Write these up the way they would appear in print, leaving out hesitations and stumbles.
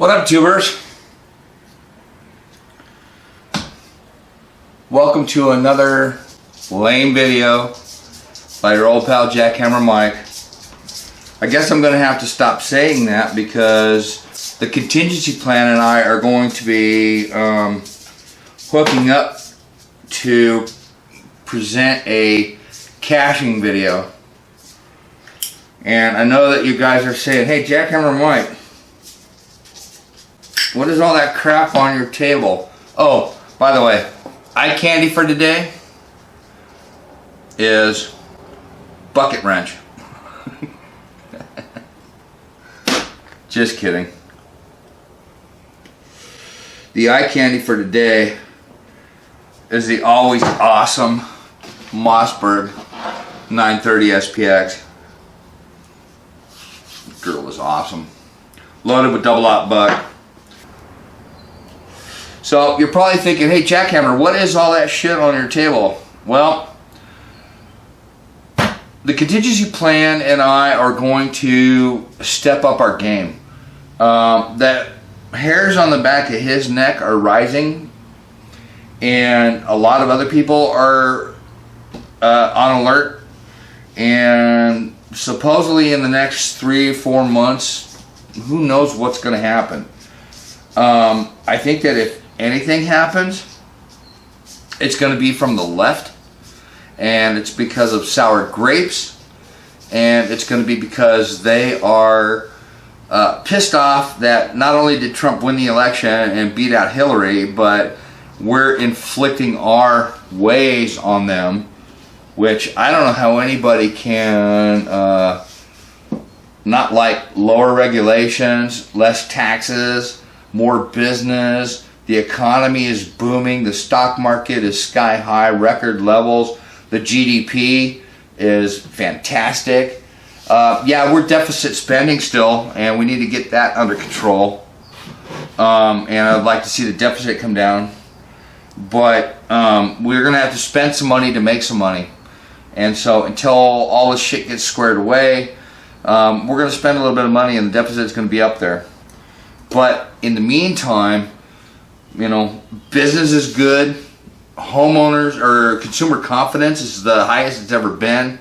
What up, tubers? Welcome to another lame video by your old pal Jackhammer Mike. I guess I'm going to have to stop saying that because the contingency plan and I are going to be hooking up to present a caching video. And I know that you guys are saying, hey, Jackhammer Mike, what is all that crap on your table? Oh, by the way, eye candy for today is bucket wrench. Just kidding. The eye candy for today is the always awesome Mossberg 930 SPX. This girl is awesome. Loaded with double aught buck. So you're probably thinking, hey Jackhammer, what is all that shit on your table? Well, the contingency plan and I are going to step up our game. That hairs on the back of his neck are rising, and a lot of other people are on alert, and supposedly in the next 3 or 4 months, who knows what's going to happen. I think that if anything happens, it's going to be from the left, and it's because of sour grapes, and it's going to be because they are pissed off that not only did Trump win the election and beat out Hillary, but we're inflicting our ways on them, which I don't know how anybody can not like lower regulations, less taxes, more business. The economy is booming. The stock market is sky high, record levels. The GDP is fantastic. Yeah, we're deficit spending still, and we need to get that under control. And I'd like to see the deficit come down. But we're going to have to spend some money to make some money. And so until all this shit gets squared away, we're going to spend a little bit of money, and the deficit is going to be up there. But in the meantime, you know, business is good. Homeowners or consumer confidence is the highest it's ever been.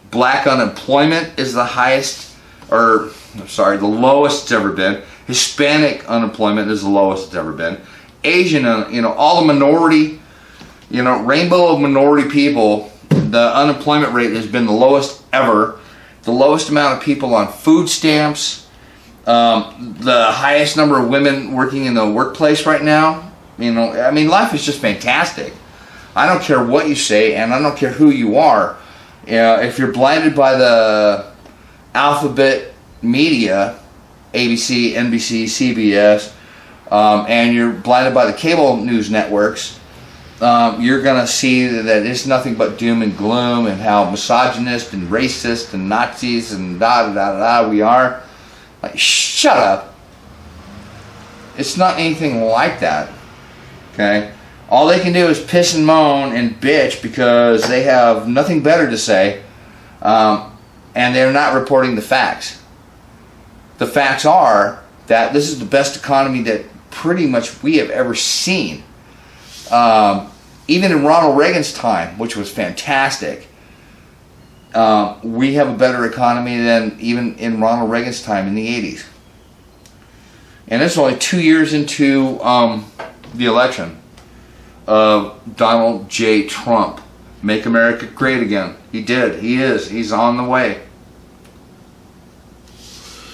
Black unemployment is the highest, or I'm sorry, the lowest it's ever been. Hispanic unemployment is the lowest it's ever been. Asian, you know, all the minority, you know, rainbow of minority people, the unemployment rate has been the lowest ever. The lowest amount of people on food stamps. The highest number of women working in the workplace right now. You know, I mean, life is just fantastic. I don't care what you say, and I don't care who you are. If you're blinded by the alphabet media, ABC, NBC, CBS, and you're blinded by the cable news networks, you're going to see that it's nothing but doom and gloom, and how misogynist and racist and Nazis and da-da-da-da we are. Like, shut up. It's not anything like that. Okay? All they can do is piss and moan and bitch because they have nothing better to say, and they're not reporting the facts. The facts are that this is the best economy that pretty much we have ever seen. Even in Ronald Reagan's time, which was fantastic, we have a better economy than even in Ronald Reagan's time in the 80s. And it's only 2 years into the election of Donald J. Trump. Make America great again. He did. He is. He's on the way.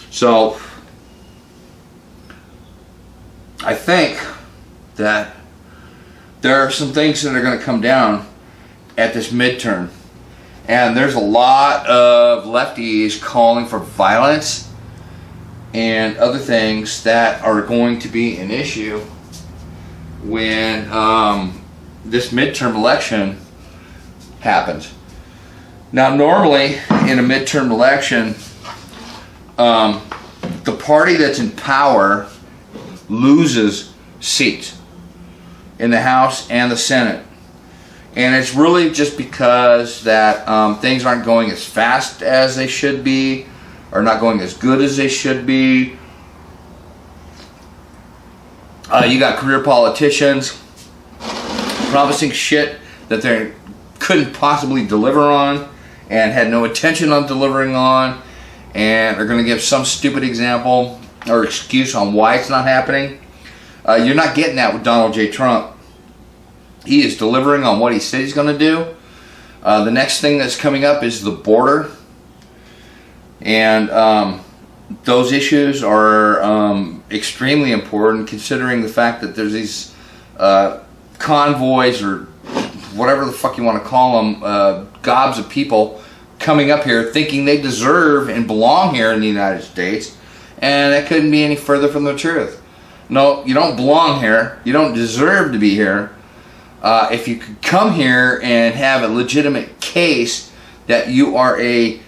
So, I think that there are some things that are going to come down at this midterm. And there's a lot of lefties calling for violence and other things that are going to be an issue when this midterm election happens. Now, normally in a midterm election, the party that's in power loses seats in the House and the Senate. And it's really just because that things aren't going as fast as they should be, or not going as good as they should be, You got career politicians promising shit that they couldn't possibly deliver on and had no intention on delivering on, and are going to give some stupid example or excuse on why it's not happening. You're not getting that with Donald J. Trump. He is delivering on what he said he's going to do. The next thing that's coming up is the border, and those issues are extremely important, considering the fact that there's these convoys, or whatever the fuck you want to call them, gobs of people coming up here thinking they deserve and belong here in the United States, and that couldn't be any further from the truth. No, you don't belong here. You don't deserve to be here. If you could come here and have a legitimate case that you are a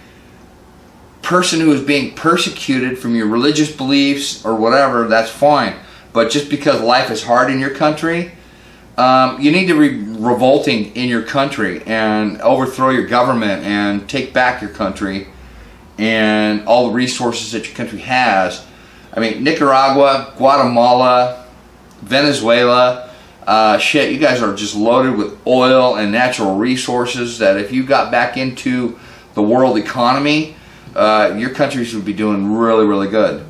person who is being persecuted from your religious beliefs or whatever, that's fine. But just because life is hard in your country, you need to be revolting in your country and overthrow your government and take back your country and all the resources that your country has. I mean, Nicaragua, Guatemala, Venezuela, shit, you guys are just loaded with oil and natural resources that if you got back into the world economy, your countries would be doing really, really good.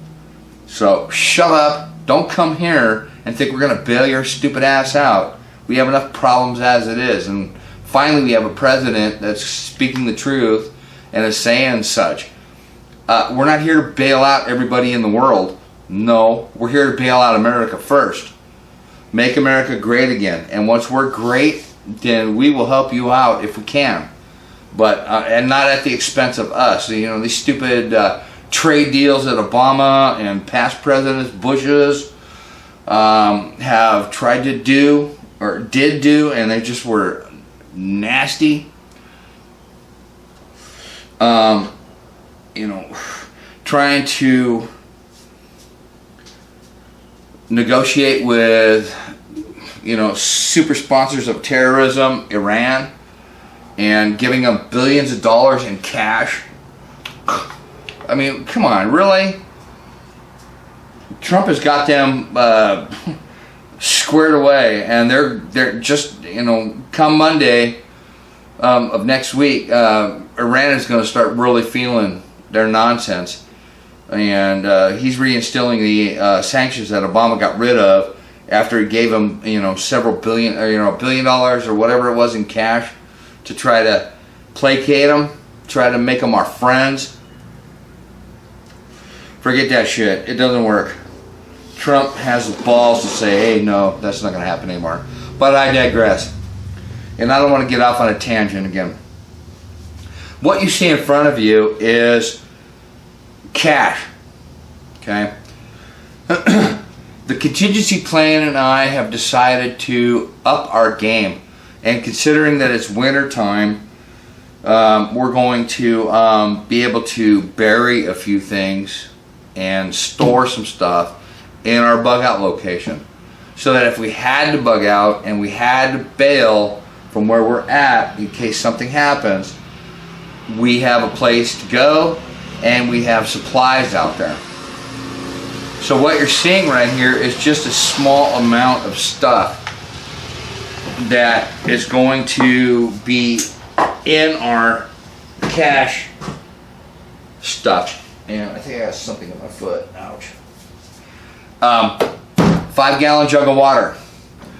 So shut up, don't come here and think we're going to bail your stupid ass out. We have enough problems as it is, and finally we have a president that's speaking the truth and is saying such. We're not here to bail out everybody in the world. No, we're here to bail out America first. Make America great again. And once we're great, then we will help you out if we can. But and not at the expense of us. You know, these stupid trade deals that Obama and past presidents, Bush's, have tried to do or did do, and they just were nasty. You know, trying to negotiate with, you know, super sponsors of terrorism, Iran, and giving them billions of dollars in cash. I mean, come on, really? Trump has got them squared away, and they're just, you know, come Monday of next week, Iran is going to start really feeling their nonsense, and he's reinstilling the sanctions that Obama got rid of after he gave them, you know, several billion, or, you know, $1 billion or whatever it was in cash to try to placate them, try to make them our friends. Forget that shit. It doesn't work. Trump has the balls to say, hey, no, that's not going to happen anymore. But I digress. And I don't want to get off on a tangent again. What you see in front of you is cash. Okay? The contingency plan and I have decided to up our game. And considering that it's winter time, we're going to be able to bury a few things and store some stuff in our bug out location, so that if we had to bug out and we had to bail from where we're at in case something happens, we have a place to go and we have supplies out there. So what you're seeing right here is just a small amount of stuff that is going to be in our cash stuff. And I think I got something in my foot. Ouch. 5-gallon jug of water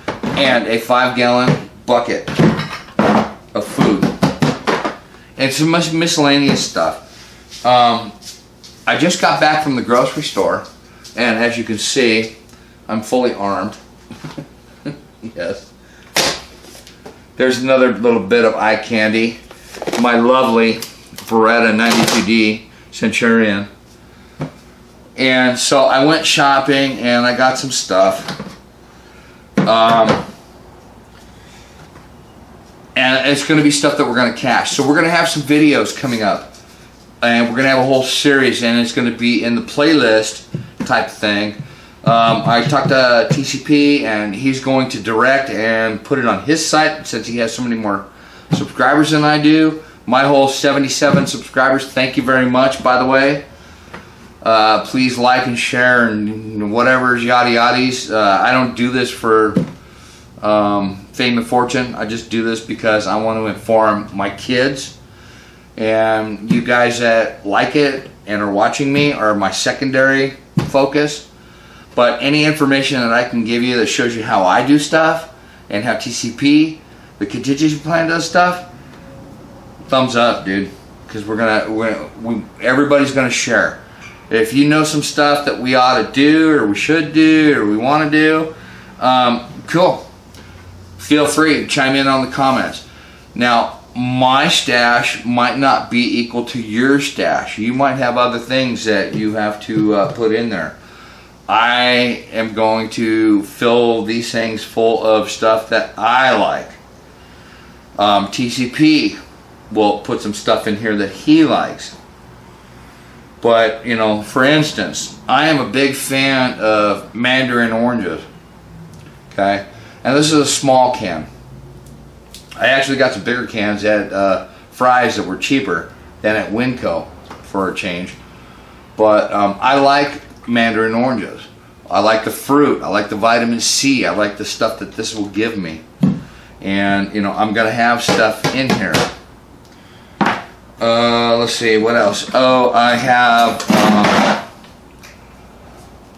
and a 5-gallon bucket of food and some miscellaneous stuff. I just got back from the grocery store, and as you can see, I'm fully armed. Yes. There's another little bit of eye candy. My lovely Beretta 92D Centurion. And so I went shopping and I got some stuff. And it's going to be stuff that we're going to cache. So we're going to have some videos coming up. And we're going to have a whole series, and it's going to be in the playlist type thing. I talked to TCP, and he's going to direct and put it on his site since he has so many more subscribers than I do. My whole 77 subscribers, thank you very much, by the way. Please like and share and whatever's yada yaddies. I don't do this for fame and fortune. I just do this because I want to inform my kids, and you guys that like it and are watching me are my secondary focus. But any information that I can give you that shows you how I do stuff and how TCP, the contingency plan, does stuff, thumbs up, dude. Because everybody's gonna share. If you know some stuff that we ought to do, or we should do, or we want to do, cool. Feel free to chime in on the comments. Now, my stash might not be equal to your stash. You might have other things that you have to put in there. I am going to fill these things full of stuff that I like. TCP will put some stuff in here that he likes. But, you know, for instance, I am a big fan of mandarin oranges. Okay? And this is a small can. I actually got some bigger cans at Fry's that were cheaper than at Winco for a change. But I like mandarin oranges. I like the fruit. I like the vitamin C. I like the stuff that this will give me. And, you know, I'm going to have stuff in here. Let's see, what else? Oh, I have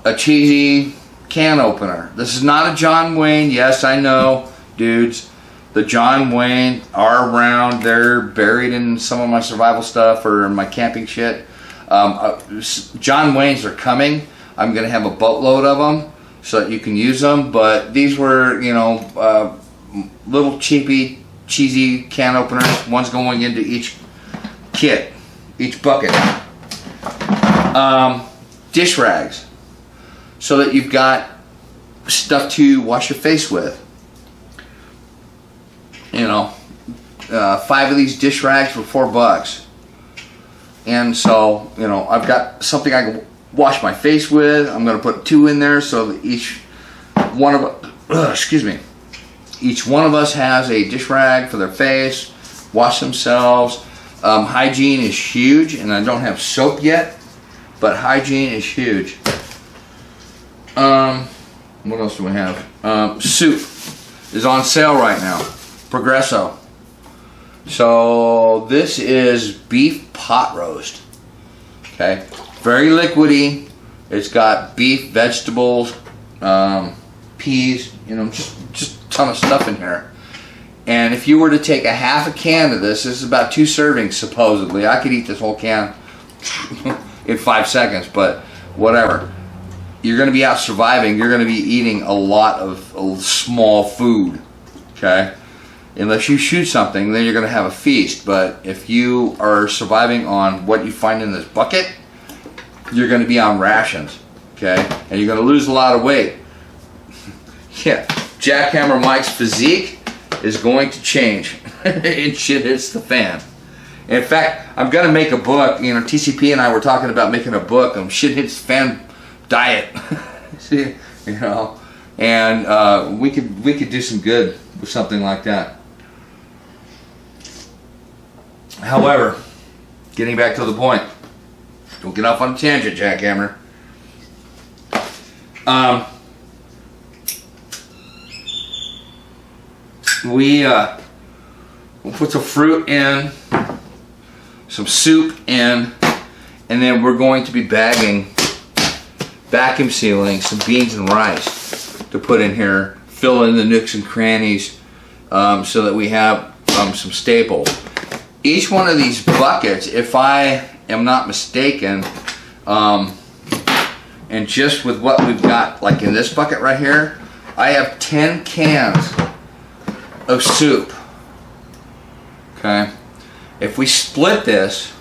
a cheesy can opener. This is not a John Wayne. Yes, I know, dudes. The John Wayne are around. They're buried in some of my survival stuff or my camping shit. John Waynes are coming. I'm going to have a boatload of them so that you can use them. But these were, you know, little cheapy, cheesy can openers. One's going into each kit, each bucket. Dish rags, so that you've got stuff to wash your face with. You know, 5 of these dish rags for $4. And so, you know, I've got something I can wash my face with. I'm going to put 2 in there so that each one of each one of us has a dish rag for their face, wash themselves. Hygiene is huge, and I don't have soap yet, but hygiene is huge. What else do we have? Soup is on sale right now. Progresso. So this is beef pot roast. Okay, very liquidy. It's got beef, vegetables, peas. You know, just a ton of stuff in here. And if you were to take a half a can of this is about 2 servings supposedly. I could eat this whole can in 5 seconds, but whatever. You're going to be out surviving. You're going to be eating a lot of small food. Okay. Unless you shoot something, then you're going to have a feast. But if you are surviving on what you find in this bucket, you're going to be on rations. Okay? And you're going to lose a lot of weight. Yeah. Jackhammer Mike's physique is going to change. And shit hits the fan. In fact, I'm going to make a book. You know, TCP and I were talking about making a book on shit hits the fan diet. See, you know, and we could do some good with something like that. However, getting back to the point, don't get off on a tangent, Jackhammer. We'll put some fruit in, some soup in, and then we're going to be bagging, vacuum sealing some beans and rice to put in here, fill in the nooks and crannies, so that we have some staples. Each one of these buckets, if I am not mistaken, and just with what we've got, like in this bucket right here, I have 10 cans of soup. Okay, if we split this,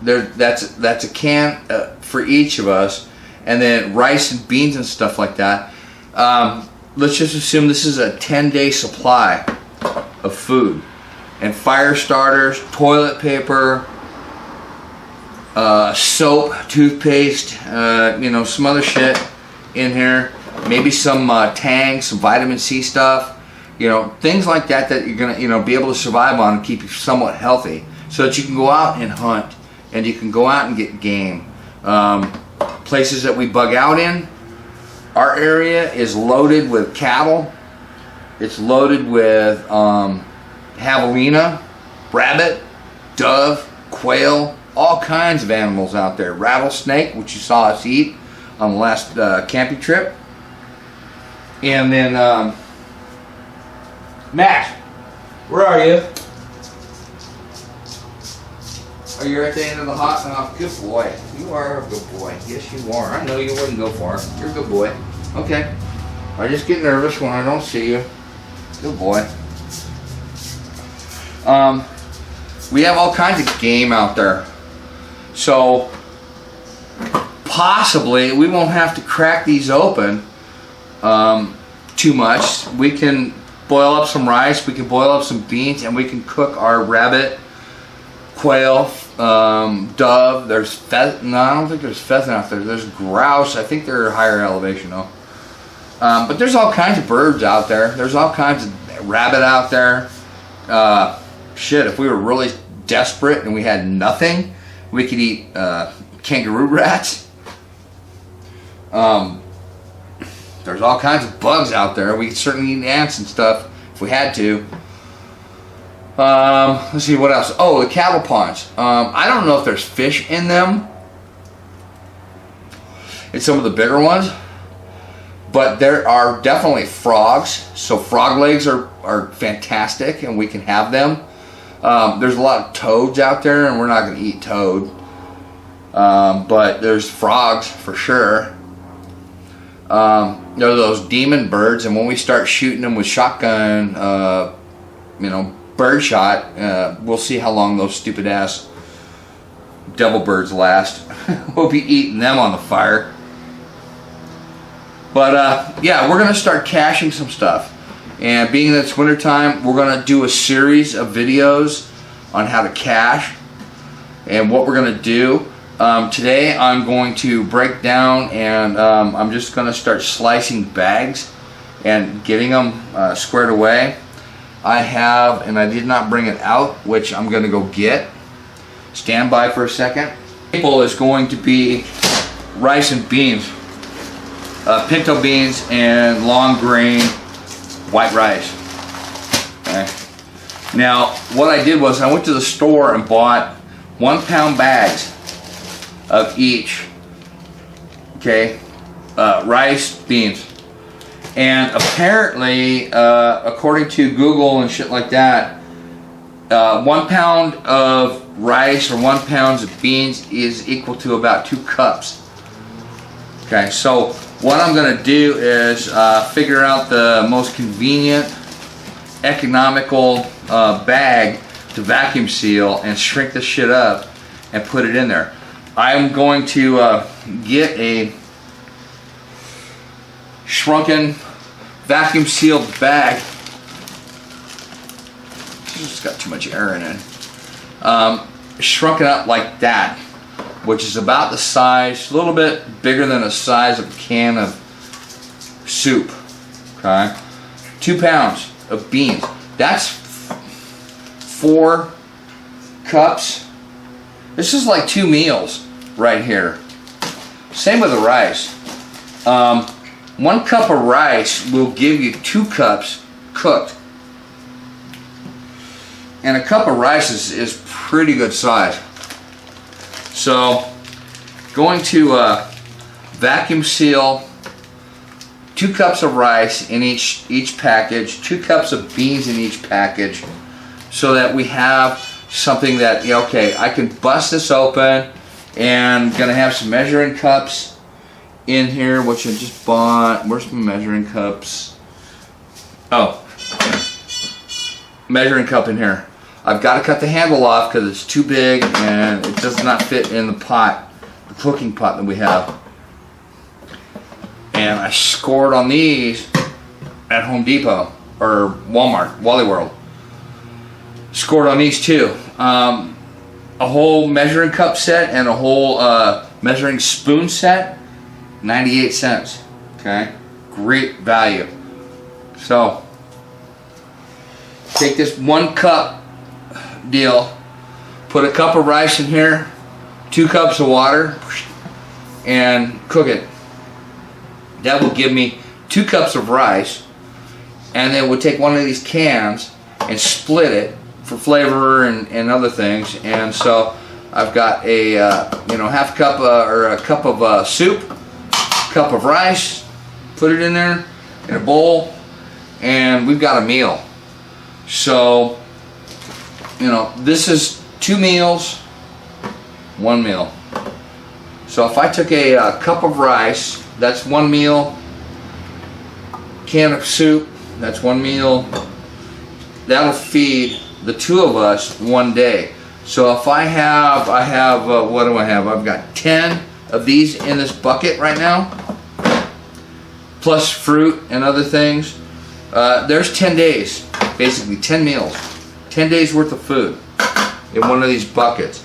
that's a can for each of us, and then rice and beans and stuff like that. Let's just assume this is a 10-day supply of food, and fire starters, toilet paper, soap, toothpaste, you know, some other shit in here, maybe some Tang, some vitamin C stuff. You know, things like that that you're gonna, you know, be able to survive on and keep you somewhat healthy, so that you can go out and hunt, and you can go out and get game. Places that we bug out in. Our area is loaded with cattle. It's loaded with javelina, rabbit, dove, quail, all kinds of animals out there. Rattlesnake, which you saw us eat on the last camping trip. And then, Matt, where are you? Are you at the end of the hot? Oh, good boy. You are a good boy. Yes, you are. I know you wouldn't go far. You're a good boy. Okay. I just get nervous when I don't see you. Good boy. We have all kinds of game out there. So, possibly, we won't have to crack these open too much. We can boil up some rice, we can boil up some beans, and we can cook our rabbit, quail, dove. There's pheasant. No, I don't think there's pheasant out there. There's grouse. I think they're higher elevation though. But there's all kinds of birds out there. There's all kinds of rabbit out there. Shit, if we were really desperate and we had nothing, we could eat kangaroo rats. There's all kinds of bugs out there. We could certainly eat ants and stuff if we had to. Let's see what else. Oh, the cattle ponds. I don't know if there's fish in them. It's some of the bigger ones. But there are definitely frogs. So frog legs are fantastic and we can have them. There's a lot of toads out there and we're not going to eat toad. But there's frogs for sure. There are those demon birds, and when we start shooting them with shotgun, bird shot, we'll see how long those stupid ass devil birds last. We'll be eating them on the fire. But yeah, we're gonna start caching some stuff, and being that it's winter time, we're gonna do a series of videos on how to cache and what we're gonna do. Today I'm going to break down and I'm just going to start slicing bags and getting them squared away. I have, and I did not bring it out, which I'm going to go get. Stand by for a second. Staple is going to be rice and beans, pinto beans and long grain white rice. Okay. Now what I did was I went to the store and bought 1 pound bags of each, okay, rice, beans, and apparently, according to Google and shit like that, 1 pound of rice or 1 pound of beans is equal to about 2 cups. Okay, so what I'm going to do is figure out the most convenient, economical bag to vacuum seal and shrink this shit up and put it in there. I'm going to get a shrunken vacuum sealed bag. It's got too much air in it. Shrunken up like that, which is about the size, a little bit bigger than the size of a can of soup. Okay, 2 pounds of beans. That's 4 cups. This is like 2 meals right here. Same with the rice. 1 cup of rice will give you 2 cups cooked. And a cup of rice is pretty good size. So, going to vacuum seal 2 cups of rice in each package, 2 cups of beans in each package, so that we have something that, okay, I can bust this open, and gonna have some measuring cups in here, which I just bought. Where's my measuring cups? Oh, measuring cup in here. I've got to cut the handle off because it's too big and it does not fit in the pot, the cooking pot that we have. And I scored on these at Home Depot or Walmart, Wally World. Scored on these too. A whole measuring cup set and a whole measuring spoon set, 98 cents. Okay, great value. So take this 1 cup deal, put a cup of rice in here, 2 cups of water, and cook it. That will give me 2 cups of rice, and then we'll take one of these cans and split it for flavor and other things. And so I've got a half cup or a cup of soup, cup of rice, put it in there in a bowl, and we've got a meal. So this is 2 meals, 1 meal. So if I took a cup of rice, that's 1 meal. Can of soup, that's 1 meal. That'll feed the 2 of us 1 day. So if I have what do I have? I've got 10 of these in this bucket right now, plus fruit and other things. There's 10 days, basically 10 meals, 10 days worth of food in one of these buckets.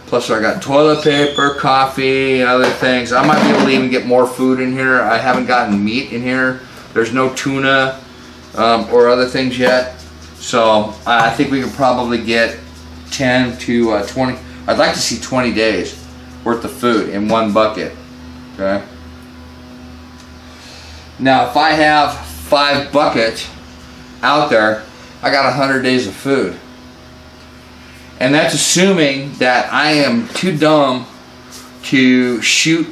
Plus I got toilet paper, coffee, other things. I might be able to even get more food in here. I haven't gotten meat in here. There's no tuna or other things yet. So I think we could probably get 10 to 20. I'd like to see 20 days worth of food in one bucket. Okay. Now if I have 5 buckets out there, I got 100 days of food. And that's assuming that I am too dumb to shoot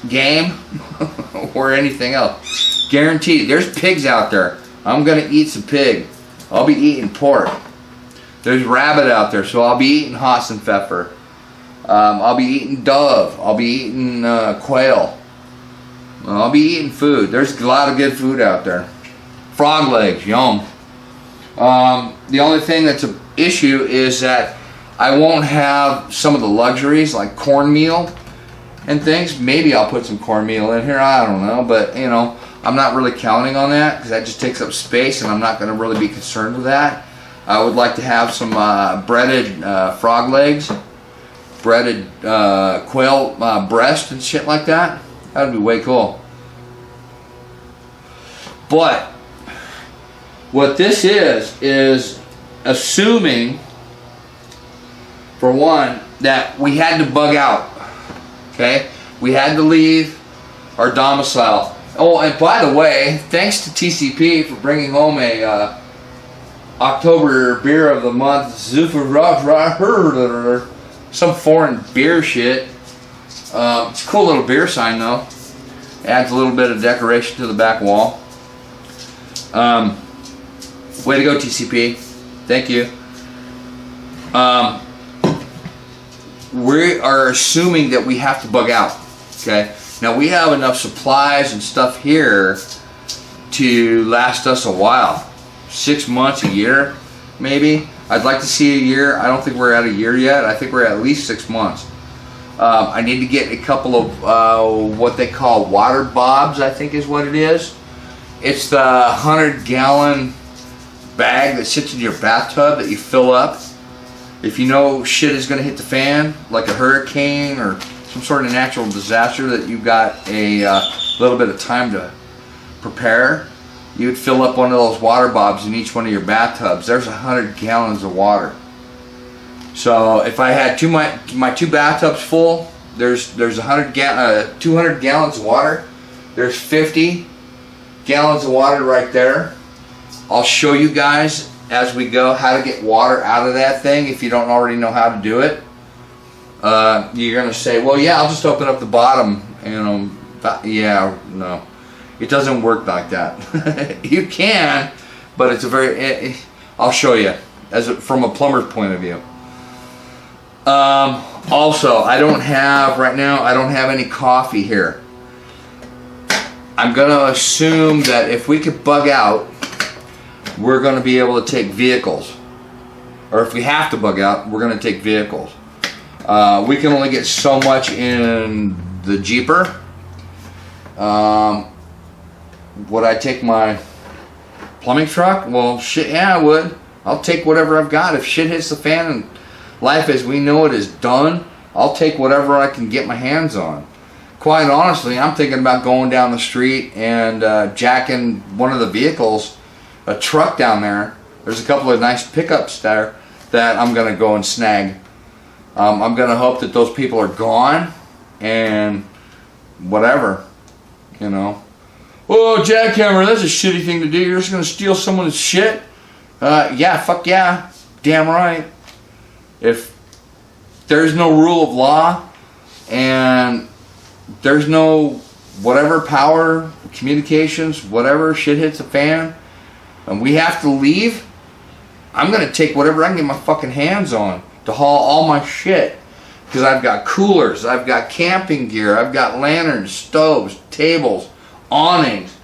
game or anything else. Guaranteed. There's pigs out there. I'm going to eat some pig. I'll be eating pork. There's rabbit out there, so I'll be eating Hassenpfeffer. I'll be eating dove. I'll be eating quail. I'll be eating food. There's a lot of good food out there. Frog legs, yum. The only thing that's an issue is that I won't have some of the luxuries like cornmeal and things. Maybe I'll put some cornmeal in here, I don't know, but I'm not really counting on that because that just takes up space and I'm not going to really be concerned with that. I would like to have some breaded frog legs, breaded quail breast and shit like that. That would be way cool. But what this is assuming, for one, that we had to bug out. Okay? We had to leave our domicile. Oh, and by the way, thanks to TCP for bringing home a October beer of the month, some foreign beer shit. It's a cool little beer sign though. Adds a little bit of decoration to the back wall. Way to go, TCP. Thank you. We are assuming that we have to bug out. Okay. Now we have enough supplies and stuff here to last us a while. 6 months, a year, maybe. I'd like to see a year. I don't think we're at a year yet. I think we're at least 6 months. I need to get a couple of what they call water bobs, I think is what it is. It's the 100-gallon bag that sits in your bathtub that you fill up. If you know shit is going to hit the fan, like a hurricane or some sort of natural disaster that you've got a little bit of time to prepare, you would fill up one of those water bobs in each one of your bathtubs. There's 100 gallons of water. So if I had my 2 bathtubs full, there's 200 gallons of water. There's 50 gallons of water right there. I'll show you guys as we go how to get water out of that thing if you don't already know how to do it. You're gonna say, well, yeah, I'll just open up the bottom, yeah, no, it doesn't work like that. You can, but it's a very I'll show you from a plumber's point of view. Also, I don't have any coffee here. I'm gonna assume that if we could bug out, we're gonna be able to take vehicles, or if we have to bug out, we're gonna take vehicles. We can only get so much in the Jeeper. Would I take my plumbing truck? Well, shit, yeah, I would. I'll take whatever I've got. If shit hits the fan and life as we know it is done, I'll take whatever I can get my hands on. Quite honestly, I'm thinking about going down the street and jacking one of the vehicles, a truck down there. There's a couple of nice pickups there that I'm going to go and snag. I'm going to hope that those people are gone and whatever, you know. Oh, jackhammer, that's a shitty thing to do. You're just gonna steal someone's shit? Yeah, fuck yeah, damn right. If there's no rule of law and there's no whatever power, communications, whatever, shit hits the fan, and we have to leave, I'm gonna take whatever I can get my fucking hands on to haul all my shit. Because I've got coolers, I've got camping gear, I've got lanterns, stoves, tables, awnings.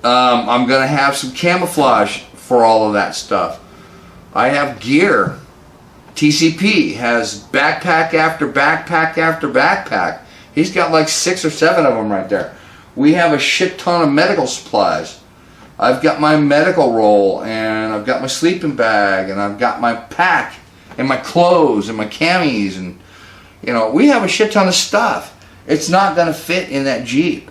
I'm gonna have some camouflage for all of that stuff. I have gear. TCP has backpack after backpack after backpack. He's got like 6 or 7 of them right there. We have a shit ton of medical supplies. I've got my medical roll, and I've got my sleeping bag, and I've got my pack, and my clothes, and my camis, and you know, we have a shit ton of stuff. It's not gonna fit in that Jeep.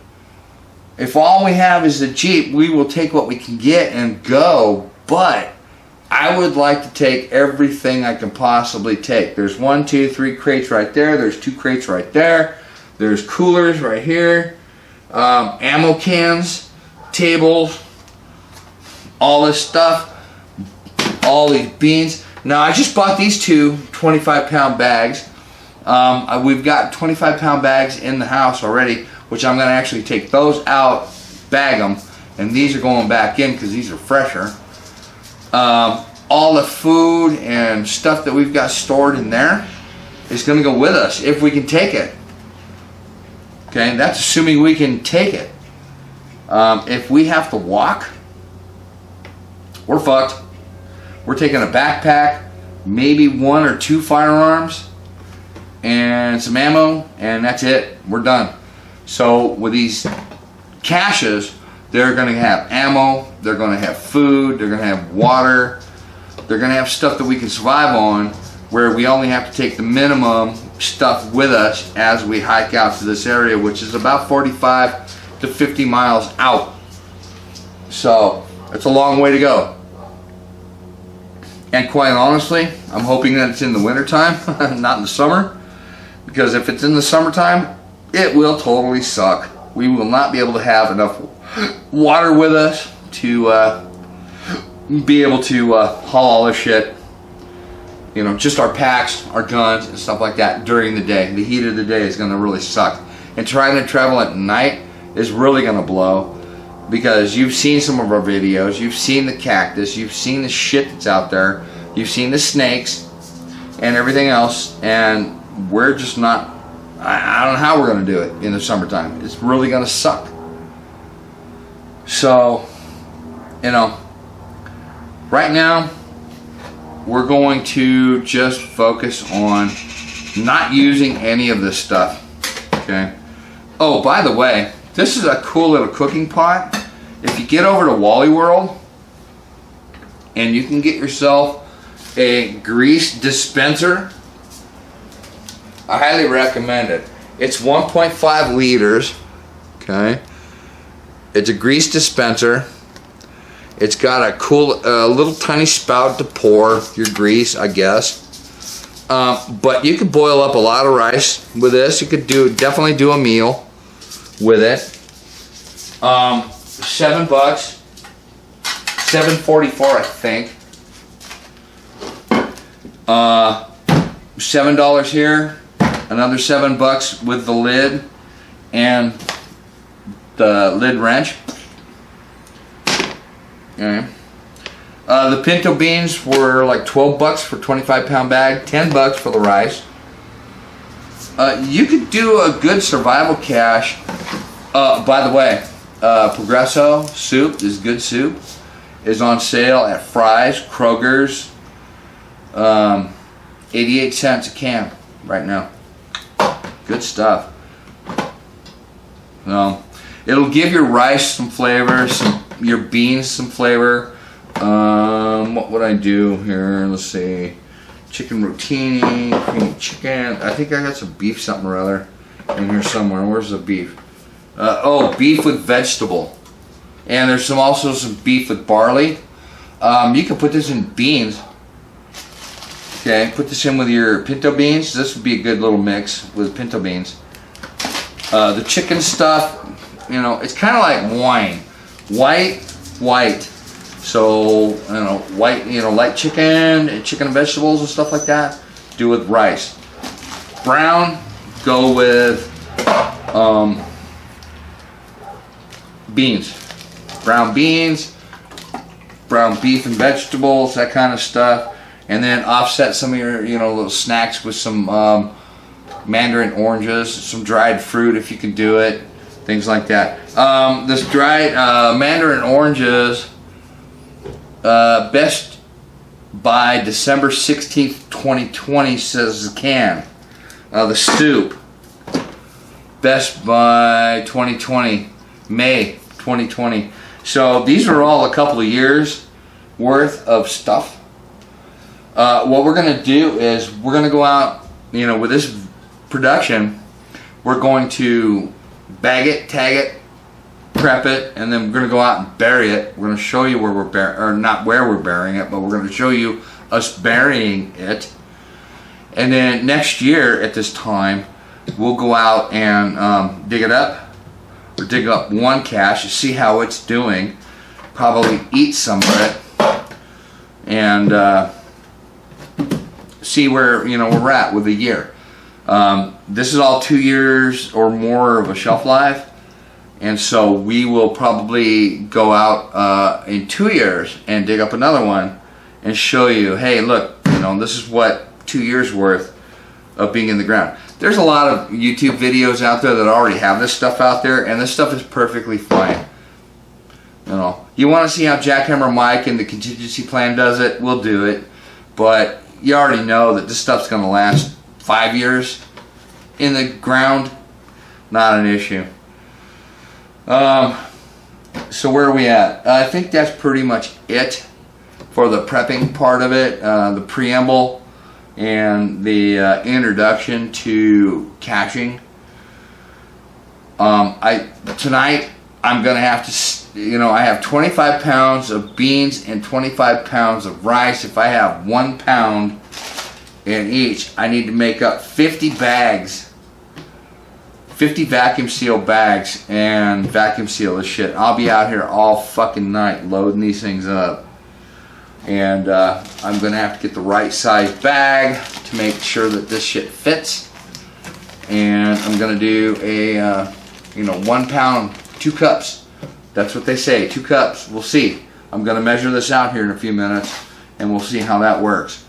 If all we have is the Jeep, we will take what we can get and go, but I would like to take everything I can possibly take. There's 1, 2, 3 crates right there. There's 2 crates right there. There's coolers right here. Ammo cans, tables, all this stuff, all these beans. Now I just bought these 2 25-pound bags. We've got 25-pound bags in the house already, which I'm going to actually take those out, bag them, and these are going back in because these are fresher. All the food and stuff that we've got stored in there is going to go with us if we can take it. Okay, that's assuming we can take it. If we have to walk, we're fucked. We're taking a backpack, maybe 1 or 2 firearms, and some ammo, and that's it. We're done. So with these caches, they're going to have ammo, they're going to have food, they're going to have water, they're going to have stuff that we can survive on, where we only have to take the minimum stuff with us as we hike out to this area, which is about 45 to 50 miles out. So it's a long way to go. And quite honestly, I'm hoping that it's in the wintertime, not in the summer, because if it's in the summertime, it will totally suck. We will not be able to have enough water with us to be able to haul all this shit. You know, just our packs, our guns, and stuff like that during the day. The heat of the day is going to really suck. And trying to travel at night is really going to blow, because you've seen some of our videos, you've seen the cactus, you've seen the shit that's out there, you've seen the snakes and everything else, and we're just not, I don't know how we're going to do it in the summertime. It's really going to suck. So, you know, right now we're going to just focus on not using any of this stuff. Okay. Oh, by the way, this is a cool little cooking pot. If you get over to Wally World and you can get yourself a grease dispenser, I highly recommend it. It's 1.5 liters. Okay. It's a grease dispenser. It's got a cool little tiny spout to pour your grease, I guess. But you could boil up a lot of rice with this. You could definitely do a meal with it. $7, $7.44 I think. $7 here, another $7 with the lid and the lid wrench. Okay. The pinto beans were like $12 for a 25-pound bag, $10 for the rice. You could do a good survival cache. By the way, Progresso soup is good soup. Is on sale at Fry's, Kroger's. 88 cents a can right now. Good stuff. It'll give your rice some flavor, your beans some flavor. What would I do here? Let's see. Chicken rotini, creamy chicken. I think I got some beef something or other in here somewhere. Where's the beef? Beef with vegetable. And there's also some beef with barley. You can put this in beans. Okay, put this in with your pinto beans. This would be a good little mix with pinto beans. The chicken stuff, you know, it's kind of like wine. White. So, you know, white, you know, light chicken and vegetables and stuff like that, do with rice. Brown, go with beans. Brown beans, brown beef and vegetables, that kind of stuff. And then offset some of your, you know, little snacks with some mandarin oranges, some dried fruit if you can do it, things like that. This dried mandarin oranges, best by December 16th, 2020, says the can. The soup, best by 2020, May 2020. So these are all a couple of years worth of stuff. What we're going to do is we're going to go out, you know, with this production, we're going to bag it, tag it, prep it, and then we're going to go out and bury it. We're going to show you where we're or not where we're burying it, but we're going to show you us burying it. And then next year at this time, we'll go out and dig it up, or dig up one cache, see how it's doing, probably eat some of it, and see where, you know, we're at with a year. This is all 2 years or more of a shelf life, and so we will probably go out in 2 years and dig up another one and show you, hey, look, you know, this is what 2 years worth of being in the ground. There's a lot of YouTube videos out there that already have this stuff out there, and this stuff is perfectly fine. You know, you want to see how Jackhammer Mike and the contingency plan does it, we'll do it, but you already know that this stuff's going to last 5 years in the ground. Not an issue. So where are we at? I think that's pretty much it for the prepping part of it, the preamble and the introduction to caching. Tonight I'm going to have to, you know, I have 25 pounds of beans and 25 pounds of rice. If I have 1 pound in each, I need to make up 50 bags, 50 vacuum seal bags, and vacuum seal this shit. I'll be out here all fucking night loading these things up. And I'm going to have to get the right size bag to make sure that this shit fits. And I'm going to do a, you know, 1 pound, 2 cups. That's what they say, 2 cups. We'll see. I'm going to measure this out here in a few minutes, and we'll see how that works.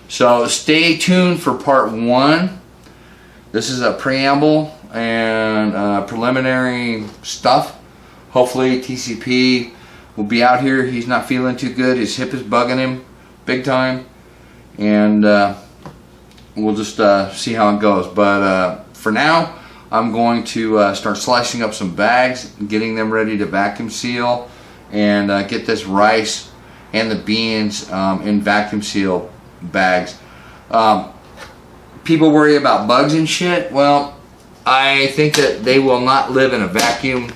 So stay tuned for part 1. This is a preamble and preliminary stuff. Hopefully TCP will be out here. He's not feeling too good. His hip is bugging him big time, and we'll just see how it goes. But for now, I'm going to start slicing up some bags, getting them ready to vacuum seal, and get this rice and the beans in vacuum seal bags. People worry about bugs and shit. Well, I think that they will not live in a vacuum,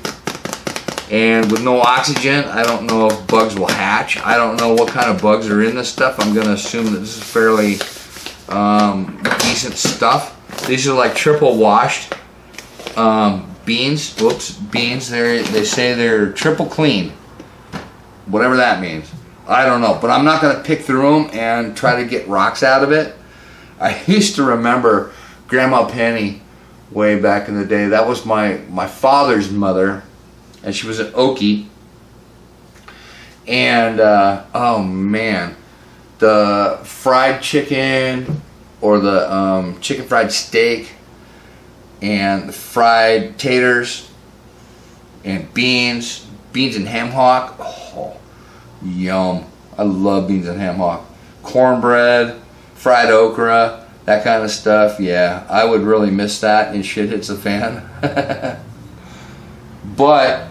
and with no oxygen, I don't know if bugs will hatch. I don't know what kind of bugs are in this stuff. I'm going to assume that this is fairly decent stuff. These are like triple washed beans. Whoops, beans. They say they're triple clean, whatever that means. I don't know, but I'm not going to pick through them and try to get rocks out of it. I used to remember Grandma Penny way back in the day. That was my father's mother, and she was an Okie. And oh man, the fried chicken, or the chicken fried steak, and the fried taters, and beans and ham hock. Oh, yum. I love beans and ham hock. Cornbread, fried okra, that kind of stuff. Yeah, I would really miss that and shit hits the fan. But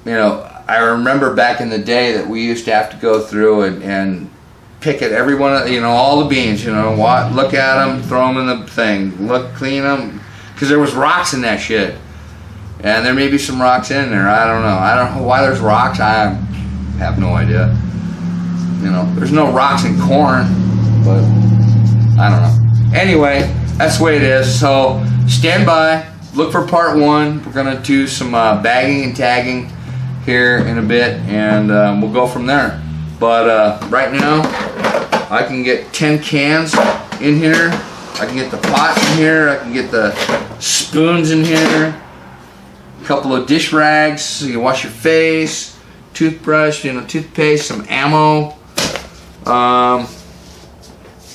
you know, I remember back in the day that we used to have to go through and pick at every one of, you know, all the beans, you know, look at them, throw them in the thing, clean them, because there was rocks in that shit. And there may be some rocks in there. I don't know. I don't know why there's rocks. I have no idea. You know, there's no rocks in corn, but I don't know. Anyway, that's the way it is. So stand by, look for part 1. We're gonna do some bagging and tagging here in a bit, and we'll go from there. But right now I can get 10 cans in here. I can get the pot in here. I can get the spoons in here. A couple of dish rags so you can wash your face. Toothbrush, toothpaste, some ammo,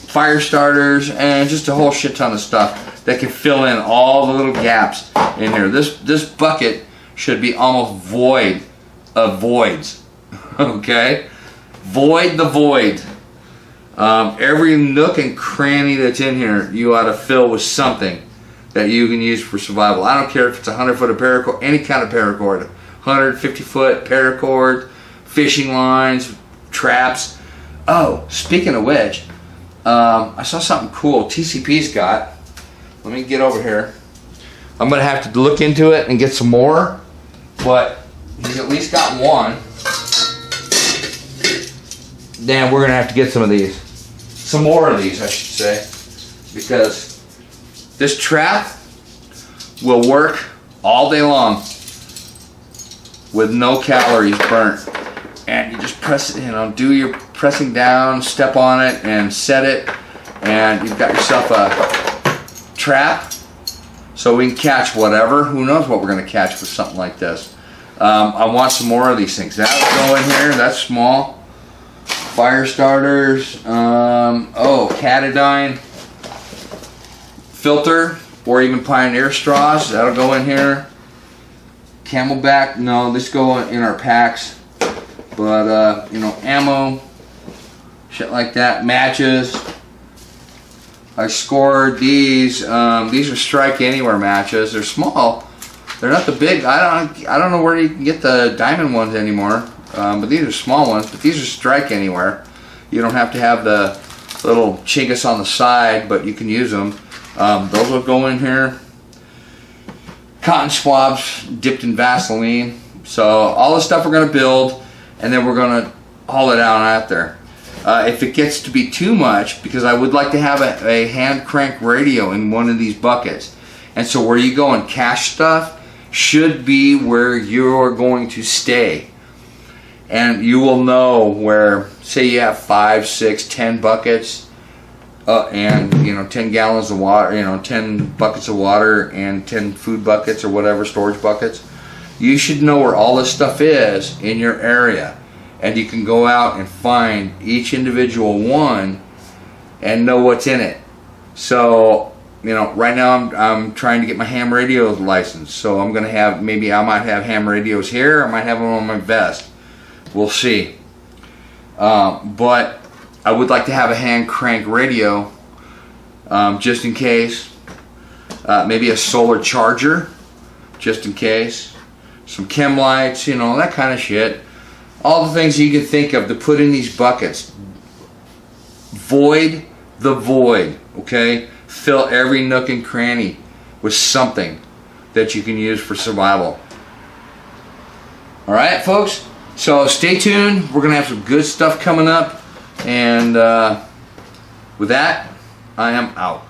fire starters, and just a whole shit ton of stuff that can fill in all the little gaps in here. This bucket should be almost void of voids. Okay, void the void. Every nook and cranny that's in here, you ought to fill with something that you can use for survival. I don't care if it's 100-foot of paracord, any kind of paracord, 150-foot paracord, fishing lines, traps. Oh, speaking of which, I saw something cool TCP's got. Let me get over here. I'm gonna have to look into it and get some more, but he's at least got one. Damn, we're gonna have to get some of these. Some more of these, I should say, because this trap will work all day long with no calories burnt. And you just press it, do your pressing down, step on it, and set it, and you've got yourself a trap so we can catch whatever. Who knows what we're going to catch with something like this. I want some more of these things. That'll go in here. That's small. Fire starters. Catadine filter, or even Pioneer straws. That'll go in here. Camelback. No, this go in our packs. But ammo, shit like that. Matches. I scored these. These are Strike Anywhere matches. They're small. They're not the big. I don't know where you can get the diamond ones anymore. But these are small ones. But these are Strike Anywhere. You don't have to have the little chingus on the side, but you can use them. Those will go in here. Cotton swabs dipped in Vaseline. So all the stuff we're going to build, and then we're going to haul it out out there. If it gets to be too much, because I would like to have a hand crank radio in one of these buckets. And so where you go and cache stuff should be where you're going to stay. And you will know where, say you have 5, 6, 10 buckets, and 10 gallons of water, 10 buckets of water and 10 food buckets or whatever, storage buckets. You should know where all this stuff is in your area, and you can go out and find each individual one and know what's in it. So right now I'm trying to get my ham radio license, so I'm gonna have, maybe I might have ham radios here, I might have them on my vest. We'll see. But I would like to have a hand crank radio, just in case. Maybe a solar charger, just in case. Some chem lights, that kind of shit. All the things you can think of to put in these buckets. Void the void, okay? Fill every nook and cranny with something that you can use for survival. Alright, folks? So stay tuned. We're going to have some good stuff coming up. And with that, I am out.